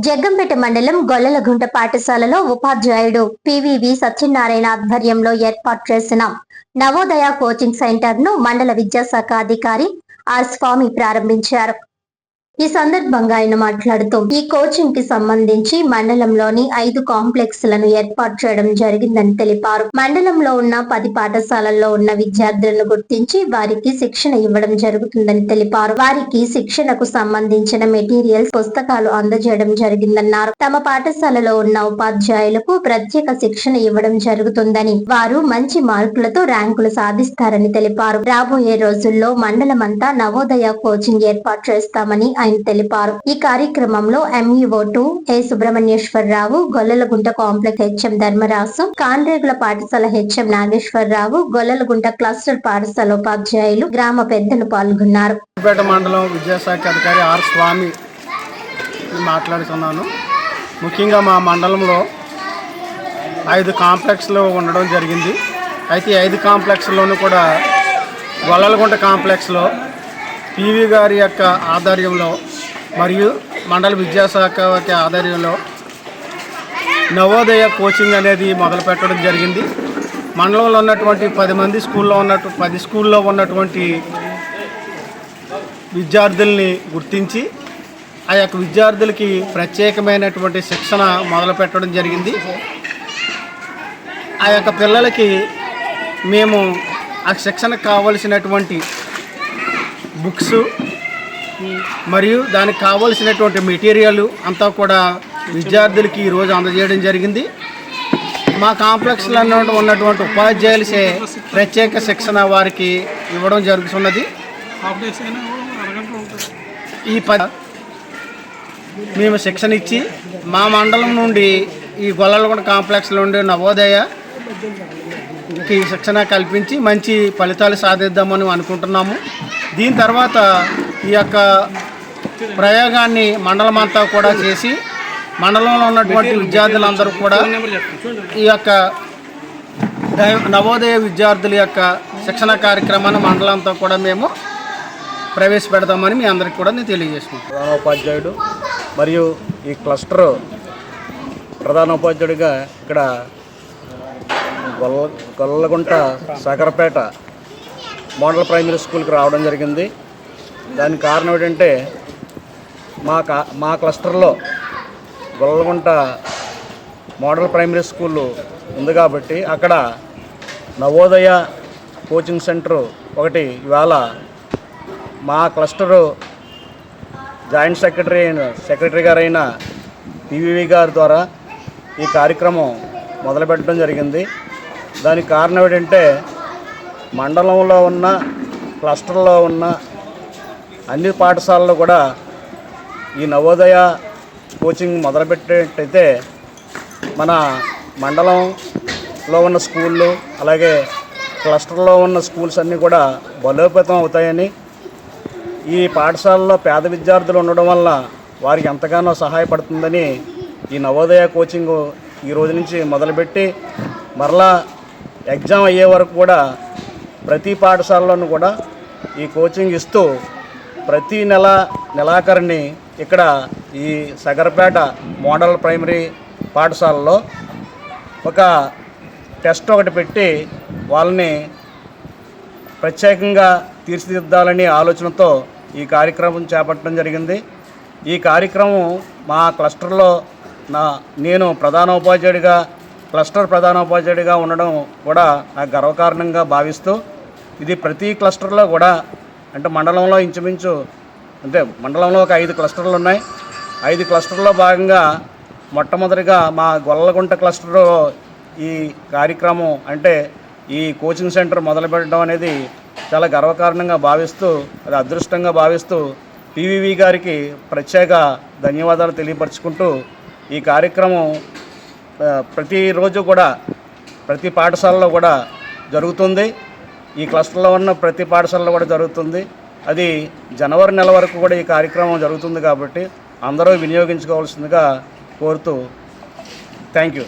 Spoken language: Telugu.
జగ్గంపేట మండలం గొల్లలగుంట పాఠశాలలో ఉపాధ్యాయుడు పివివి సత్యనారాయణ ఆధ్వర్యంలో ఏర్పాటు చేసిన నవోదయ కోచింగ్ సెంటర్ ను మండల విద్యాశాఖ అధికారి ఆర్ స్వామి ప్రారంభించారు. ఈ సందర్భంగా ఆయన మాట్లాడుతూ ఈ కోచింగ్ కి సంబంధించి మండలంలోని 5 కాంప్లెక్స్ లను ఏర్పాటు చేయడం జరిగిందని తెలిపారు. మండలంలో ఉన్న 10 పాఠశాలల్లో ఉన్న విద్యార్థులను గుర్తించి వారికి శిక్షణ ఇవ్వడం జరుగుతుందని తెలిపారు. వారికి శిక్షణకు సంబంధించిన మెటీరియల్స్, పుస్తకాలు అందజేయడం జరిగిందన్నారు. తమ పాఠశాలలో ఉన్న ఉపాధ్యాయులకు ప్రత్యేక శిక్షణ ఇవ్వడం జరుగుతుందని, వారు మంచి మార్కులతో ర్యాంకులు సాధిస్తారని తెలిపారు. రాబోయే రోజుల్లో మండలమంతా నవోదయ కోచింగ్ ఏర్పాటు చేస్తామని ఆయన తెలిపారు. ఈ కార్యక్రమంలో MEO2 ఏ సుబ్రహ్మణ్యేశ్వరరావు, గొల్లలగుంట కాంప్లెక్స్ HM ధర్మరాసు, కాన్రేగుల పాఠశాల HM నాగేశ్వరరావు, గొల్లలగుంట క్లస్టర్ పాఠశాల ఉపాధ్యాయులు, గ్రామ పెద్దలు పాల్గొన్నారు. మండలం విద్యాశాఖ అధికారి ఆర్ స్వామి మాట్లాడుతున్నాను. ముఖ్యంగా మా మండలంలో 5 కాంప్లెక్స్లు ఉండడం జరిగింది. అయితే 5 కాంప్లెక్స్లోనూ కూడా గొల్లలగుంట కాంప్లెక్స్లో పివి గారి యొక్క ఆధ్వర్యంలో మరియు మండల విద్యాశాఖ ఆధ్వర్యంలో నవోదయ కోచింగ్ అనేది మొదలు పెట్టడం జరిగింది. మండలంలో ఉన్నటువంటి 10 స్కూల్లో ఉన్నటువంటి విద్యార్థుల్ని గుర్తించి ఆ యొక్క విద్యార్థులకి ప్రత్యేకమైనటువంటి శిక్షణ మొదలు పెట్టడం జరిగింది. ఆ యొక్క పిల్లలకి మేము ఆ శిక్షణకు కావలసినటువంటి బుక్స్ మరియు దానికి కావలసినటువంటి మెటీరియల్ అంతా కూడా విద్యార్థులకి ఈరోజు అందజేయడం జరిగింది. మా కాంప్లెక్స్లో ఉన్నటువంటి ఉపాధ్యాయులసే ప్రత్యేక శిక్షణ వారికి ఇవ్వడం జరుగుతున్నది. ఈ మేము శిక్షణ ఇచ్చి మా మండలం నుండి ఈ గొల్లలగుంట కాంప్లెక్స్లో ఉండే నవోదయకి శిక్షణ కల్పించి మంచి ఫలితాలు సాధిద్దామని అనుకుంటున్నాము. దీని తర్వాత ఈ యొక్క ప్రయోగాన్ని మండలం అంతా కూడా చేసి మండలంలో ఉన్నటువంటి విద్యార్థులందరూ కూడా ఈ యొక్క నవోదయ విద్యార్థుల యొక్క శిక్షణ కార్యక్రమాన్ని మండలంతో కూడా మేము ప్రవేశపెడతామని మీ అందరికీ కూడా నేను తెలియజేసుకుంటాను. ప్రధానోపాధ్యాయుడు మరియు ఈ క్లస్టర్ ప్రధానోపాధ్యాయుడిగా ఇక్కడ గొల్లలగుంట సాగరపేట మోడల్ ప్రైమరీ స్కూల్కి రావడం జరిగింది. దానికి కారణం ఏంటంటే మా క్లస్టర్లో గొల్లలగుంట మోడల్ ప్రైమరీ స్కూల్ ఉంది కాబట్టి అక్కడ నవోదయ కోచింగ్ సెంటర్ ఒకటి ఇవాళ మా క్లస్టరు జాయింట్ సెక్రటరీ గారైన పివివి గారి ద్వారా ఈ కార్యక్రమం మొదలుపెట్టడం జరిగింది. దానికి కారణం ఏంటంటే మండలంలో ఉన్న క్లస్టర్లో ఉన్న అన్ని పాఠశాలలు కూడా ఈ నవోదయ కోచింగ్ మొదలుపెట్టేటైతే మన మండలంలో ఉన్న స్కూళ్ళు అలాగే క్లస్టర్లో ఉన్న స్కూల్స్ అన్నీ కూడా బలోపేతం అవుతాయని, ఈ పాఠశాలలో పేద విద్యార్థులు ఉండడం వల్ల వారికి ఎంతగానో సహాయపడుతుందని ఈ నవోదయ కోచింగ్ ఈ రోజు నుంచి మొదలుపెట్టి మరలా ఎగ్జామ్ అయ్యే వరకు కూడా ప్రతి పాఠశాలలోనూ కూడా ఈ కోచింగ్ ఇస్తూ ప్రతి నెలాఖరుని ఇక్కడ ఈ సగరపేట మోడల్ ప్రైమరీ పాఠశాలలో ఒక టెస్ట్ ఒకటి పెట్టి వాళ్ళని ప్రత్యేకంగా తీర్చిదిద్దాలని ఆలోచనతో ఈ కార్యక్రమం చేపట్టడం జరిగింది. ఈ కార్యక్రమం మా క్లస్టర్లో నేను క్లస్టర్ ప్రధానోపాధ్యాయుడిగా ఉండడం కూడా నాకు గర్వకారణంగా భావిస్తూ, ఇది ప్రతి క్లస్టర్లో కూడా అంటే మండలంలో ఇంచుమించు మండలంలో ఒక 5 క్లస్టర్లు ఉన్నాయి. 5 క్లస్టర్లో భాగంగా మొట్టమొదటిగా మా గొల్లలగుంట క్లస్టర్లో ఈ కార్యక్రమం అంటే ఈ కోచింగ్ సెంటర్ మొదలుపెట్టడం అనేది చాలా గర్వకారణంగా భావిస్తూ, అది అదృష్టంగా భావిస్తూ పివివి గారికి ప్రత్యేక ధన్యవాదాలు తెలియపరుచుకుంటూ ఈ కార్యక్రమం ప్రతిరోజు కూడా ప్రతి పాఠశాలలో కూడా జరుగుతుంది. ఈ క్లస్టర్లో ఉన్న ప్రతి పాఠశాలలో కూడా జరుగుతుంది. అది జనవరి నెల వరకు కూడా ఈ కార్యక్రమం జరుగుతుంది కాబట్టి అందరూ వినియోగించుకోవాల్సిందిగా కోరుతూ థ్యాంక్ యూ.